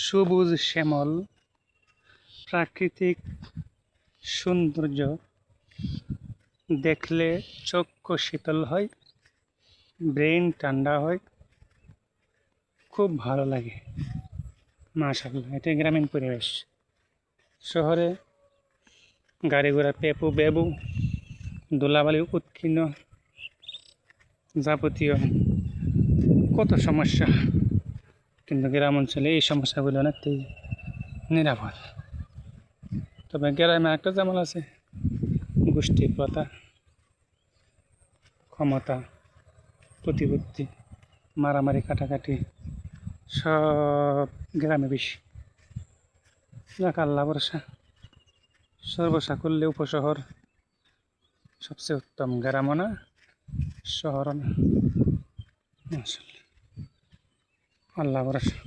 সবুজ শ্যামল প্রাকৃতিক সৌন্দর্য দেখলে চক্ষু শীতল হয়, ব্রেন ঠান্ডা হয়, খুব ভালো লাগে। মাশাআল্লাহ, এটাই গ্রামীণ পরিবেশ। শহরে গাড়ি ঘোড়া পেপু বেবু, ধুলাবালি উৎকীর্ণ যাবতীয় কত সমস্যা, কিন্তু গ্রাম অঞ্চলে এই সমস্যাগুলো অনেকটাই নিরাপদ। তবে গ্রামে একটা ঝামেলা আছে, গোষ্ঠী প্রথা, ক্ষমতা, প্রতিপত্তি, মারামারি কাটাকাটি সব গ্রামে বেশি। যাক আল্লাহ ভরসা, সর্বসাকুল্যে উপশহর সবচেয়ে উত্তম, গ্রামও না শহরও না। মাশাআল্লাহ, আল্লাহ ভরসা।